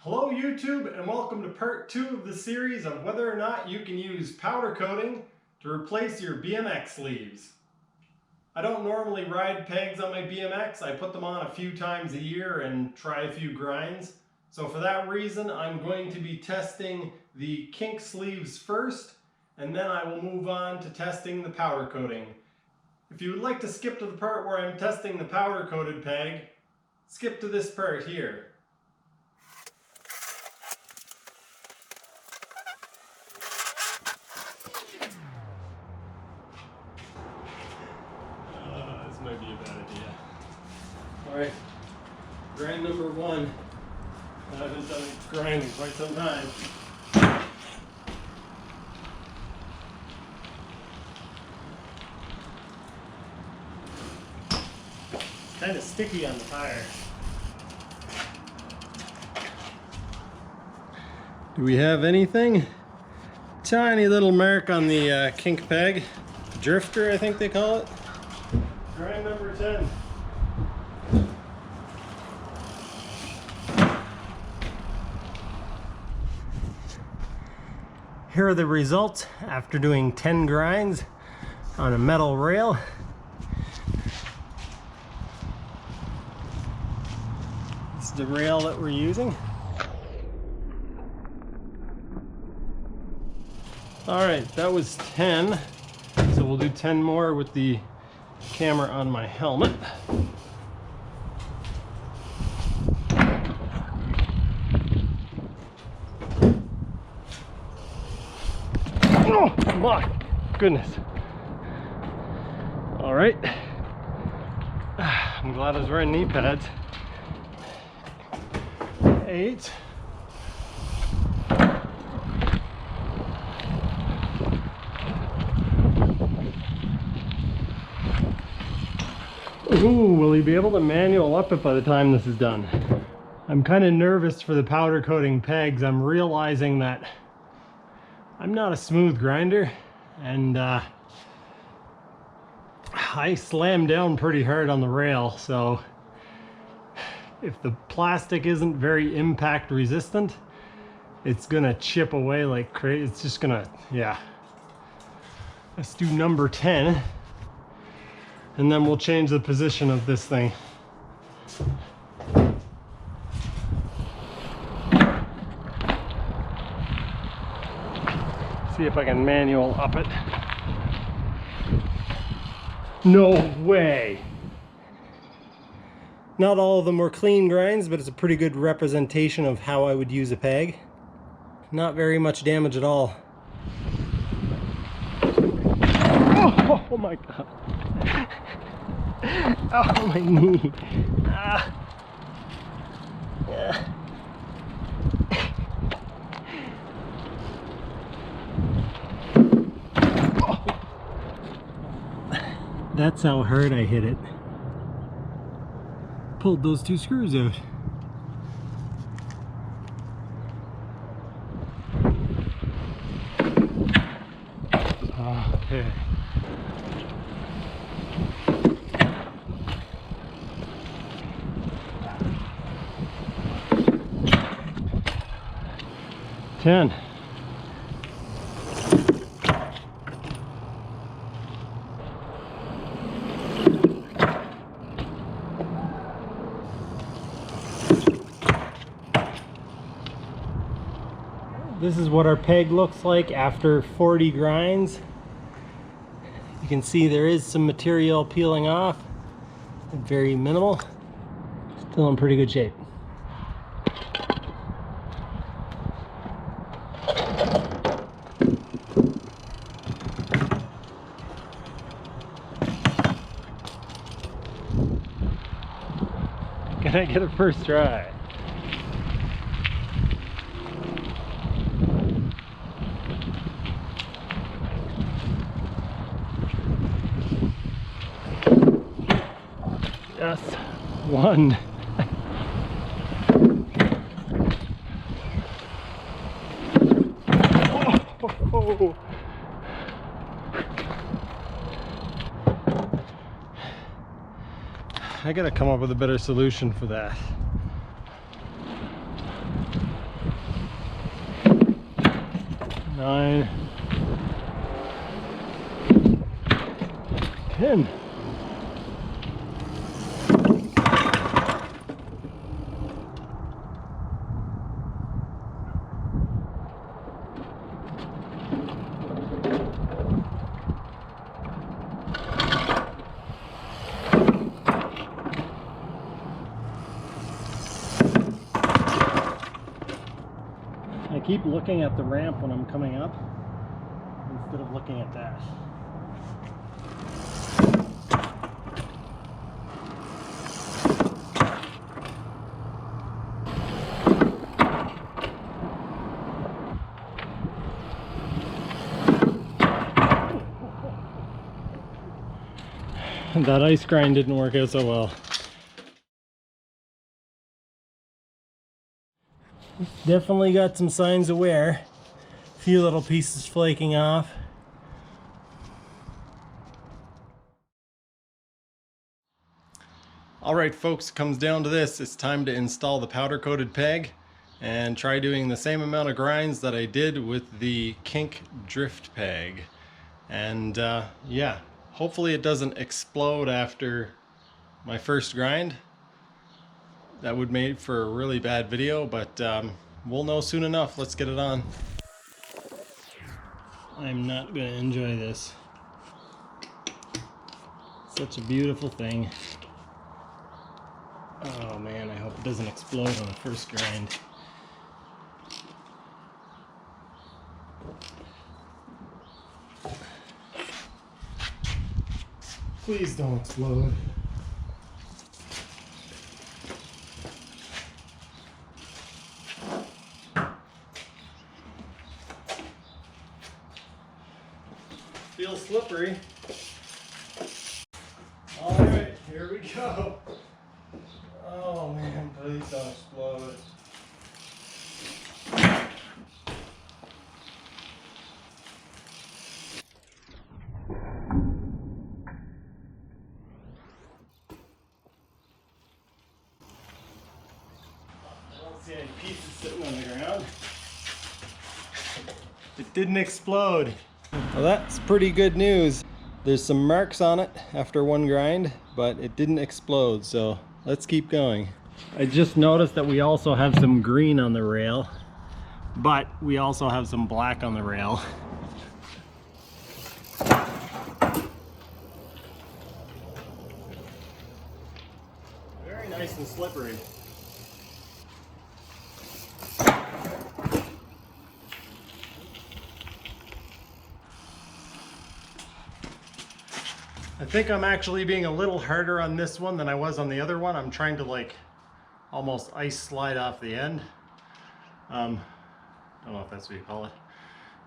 Hello YouTube, and welcome to part 2 of the series on whether or not you can use powder coating to replace your BMX sleeves. I don't normally ride pegs on my BMX. I put them on a few times a year and try a few grinds. So for that reason, I'm going to be testing the kink sleeves first, and then I will move on to testing the powder coating. If you would like to skip to the part where I'm testing the powder coated peg, skip to this part here. This might be a bad idea. Alright, grind number 1. I haven't done a grind in quite some time. It's kind of sticky on the tire. Do we have anything? Tiny little mark on the kink peg. Drifter, I think they call it. Grind number 10. Here are the results after doing 10 grinds on a metal rail. This is the rail that we're using. Alright, that was 10. So we'll do 10 more with the camera on my helmet. Oh my goodness. All right. I'm glad I was wearing knee pads. 8. Ooh, will he be able to manual up it by the time this is done? I'm kind of nervous for the powder coating pegs. I'm realizing that I'm not a smooth grinder, and I slam down pretty hard on the rail, so if the plastic isn't very impact resistant, it's gonna chip away like crazy. It's just gonna, yeah. Let's do number 10. And then we'll change the position of this thing. See if I can manual up it. No way! Not all of them were clean grinds, but it's a pretty good representation of how I would use a peg. Not very much damage at all. Oh my god. Oh, my knee. Ah. Yeah. Oh. That's how hard I hit it. Pulled those 2 screws out. Okay. Ten. This is what our peg looks like after 40 grinds. You can see there is some material peeling off, very minimal. Still in pretty good shape. Can I get a first try? Yes, 1. Oh. I gotta come up with a better solution for that. 9, 10. I keep looking at the ramp when I'm coming up instead of looking at that. That ice grind didn't work out so well. Definitely got some signs of wear. A few little pieces flaking off. Alright folks, it comes down to this. It's time to install the powder coated peg and try doing the same amount of grinds that I did with the kink drift peg. And yeah, hopefully it doesn't explode after my first grind. That would make for a really bad video, but we'll know soon enough. Let's get it on. I'm not going to enjoy this. Such a beautiful thing. Oh man, I hope it doesn't explode on the first grind. Please don't explode. Feels slippery. Alright, here we go. Oh man, please don't explode. I don't see any pieces sitting on the ground. It didn't explode. Well, that's pretty good news. There's some marks on it after one grind, but it didn't explode, so let's keep going. I just noticed that we also have some green on the rail, but we also have some black on the rail. Very nice and slippery. I think I'm actually being a little harder on this one than I was on the other one. I'm trying to like almost ice slide off the end. I don't know if that's what you call it.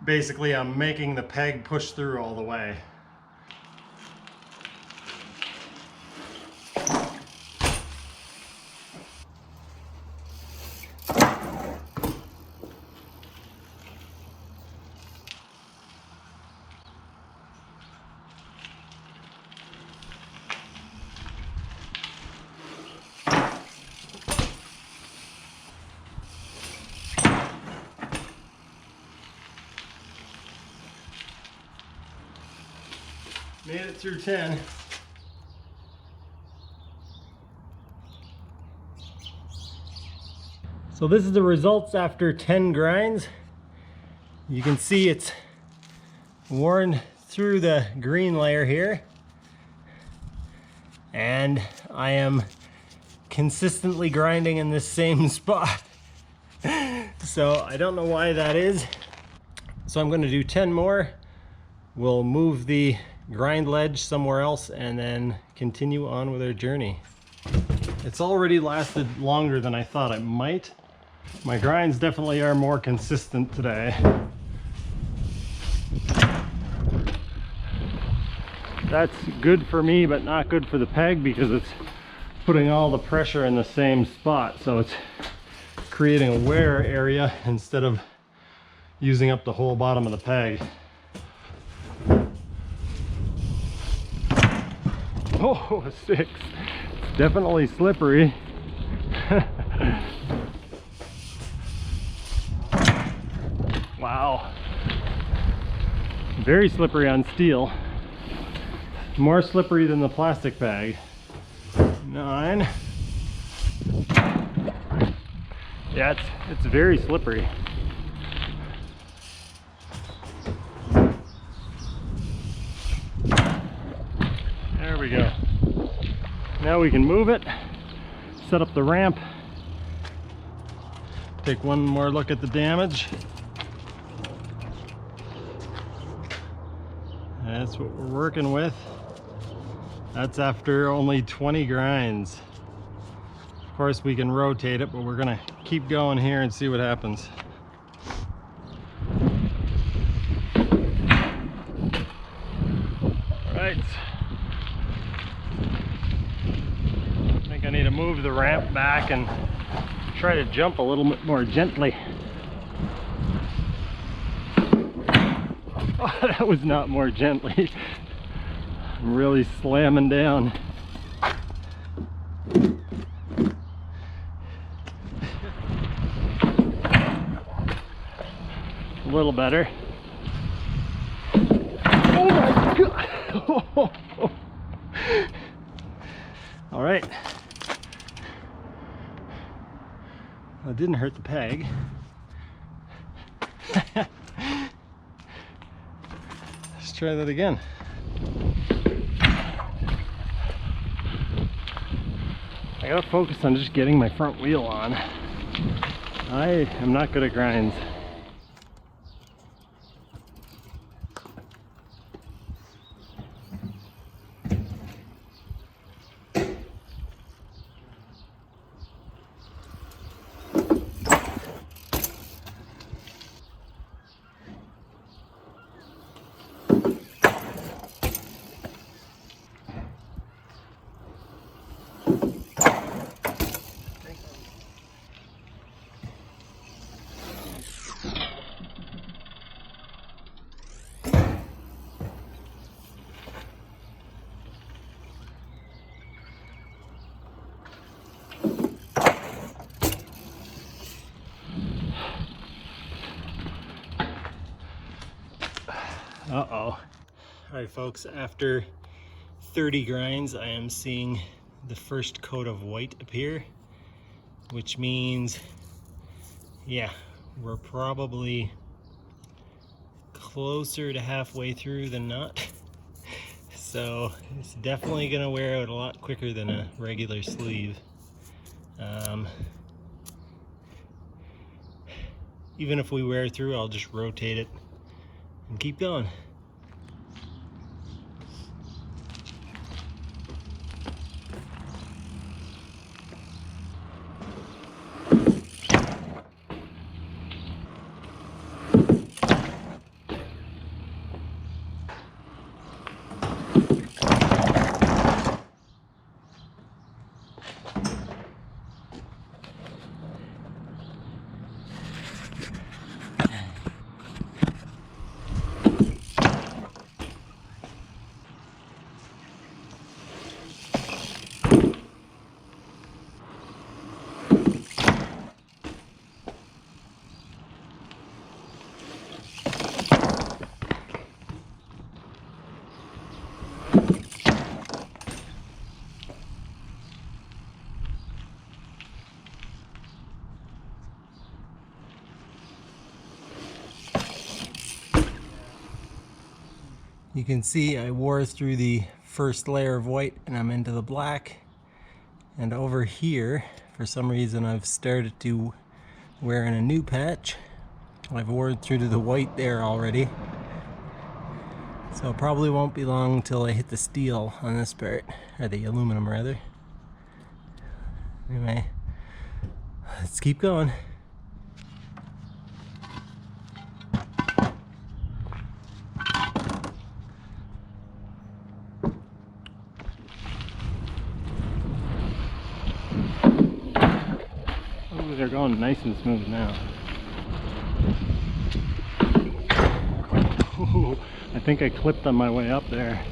Basically, I'm making the peg push through all the way. Made it through 10. So this is the results after 10 grinds. You can see it's worn through the green layer here. And I am consistently grinding in this same spot. So I don't know why that is. So I'm going to do 10 more. We'll move the grind ledge somewhere else and then continue on with our journey. It's already lasted longer than I thought it might. My grinds definitely are more consistent today. That's good for me, but not good for the peg because it's putting all the pressure in the same spot. So it's creating a wear area instead of using up the whole bottom of the peg. Oh, a 6. It's definitely slippery. Wow. Very slippery on steel. More slippery than the plastic bag. 9. Yeah, it's very slippery. There we go. Now we can move it, set up the ramp, take one more look at the damage. That's what we're working with. That's after only 20 grinds. Of course we can rotate it, but we're gonna keep going here and see what happens. All right. I think I need to move the ramp back and try to jump a little bit more gently. Oh, that was not more gently. I'm really slamming down. A little better. Oh my God! All right. Well, it didn't hurt the peg. Let's try that again. I gotta focus on just getting my front wheel on. I am not good at grinds. Uh-oh. Alright folks, after 30 grinds I am seeing the first coat of white appear, which means, yeah, we're probably closer to halfway through than not. So it's definitely gonna wear out a lot quicker than a regular sleeve. Even if we wear through, I'll just rotate it and keep going. You can see I wore through the first layer of white and I'm into the black. And over here, for some reason, I've started to wear in a new patch. I've worn through to the white there already. So it probably won't be long until I hit the steel on this part, or the aluminum rather. Anyway, let's keep going. They're going nice and smooth now. Ooh, I think I clipped on my way up there.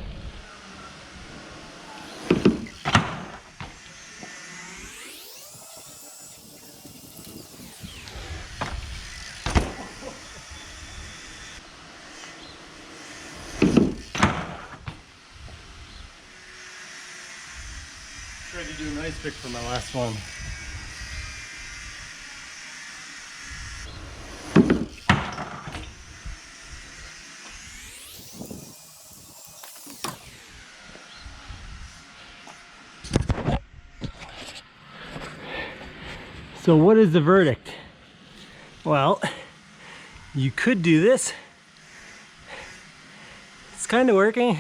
Tried to do an ice pick for my last one. So what is the verdict? Well, you could do this. It's kind of working.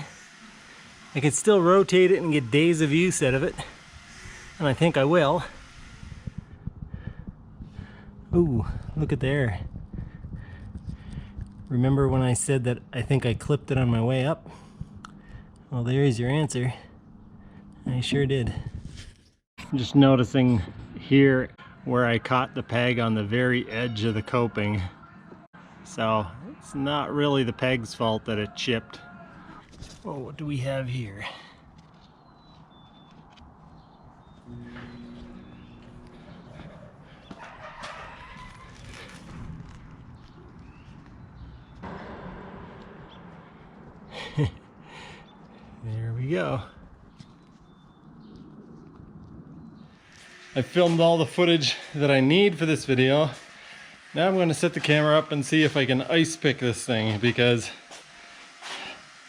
I can still rotate it and get days of use out of it. And I think I will. Ooh, look at there. Remember when I said that I think I clipped it on my way up? Well, there's your answer. I sure did. I'm just noticing here where I caught the peg on the very edge of the coping. So it's not really the peg's fault that it chipped. Well, what do we have here? There we go. I filmed all the footage that I need for this video. Now I'm going to set the camera up and see if I can ice pick this thing, because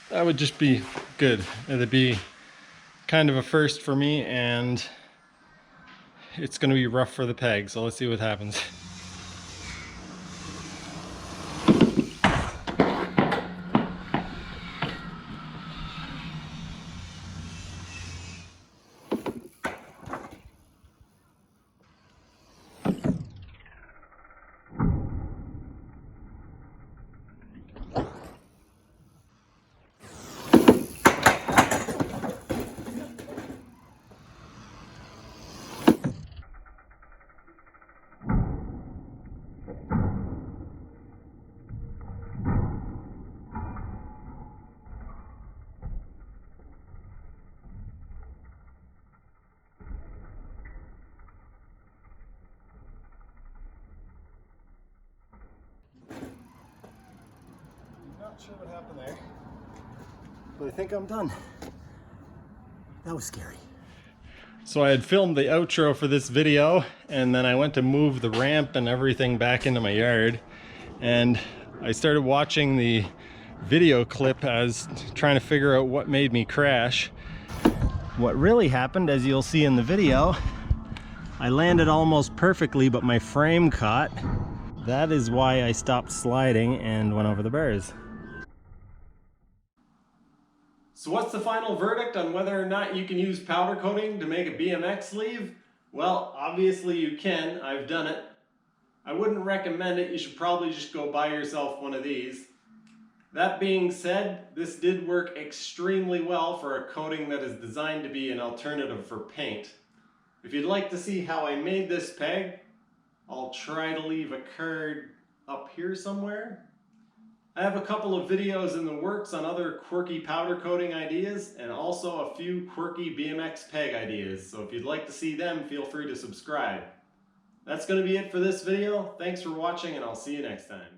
that would just be good. It'd be kind of a first for me, and it's going to be rough for the peg, so let's see what happens. Not sure what happened there, but I think I'm done. That was scary. So I had filmed the outro for this video, and then I went to move the ramp and everything back into my yard, and I started watching the video clip as trying to figure out what made me crash. What really happened, as you'll see in the video, I landed almost perfectly, but my frame caught. That is why I stopped sliding and went over the bars. So what's the final verdict on whether or not you can use powder coating to make a BMX sleeve? Well, obviously you can. I've done it. I wouldn't recommend it. You should probably just go buy yourself one of these. That being said, this did work extremely well for a coating that is designed to be an alternative for paint. If you'd like to see how I made this peg, I'll try to leave a card up here somewhere. I have a couple of videos in the works on other quirky powder coating ideas, and also a few quirky BMX peg ideas, so if you'd like to see them, feel free to subscribe. That's going to be it for this video. Thanks for watching, and I'll see you next time.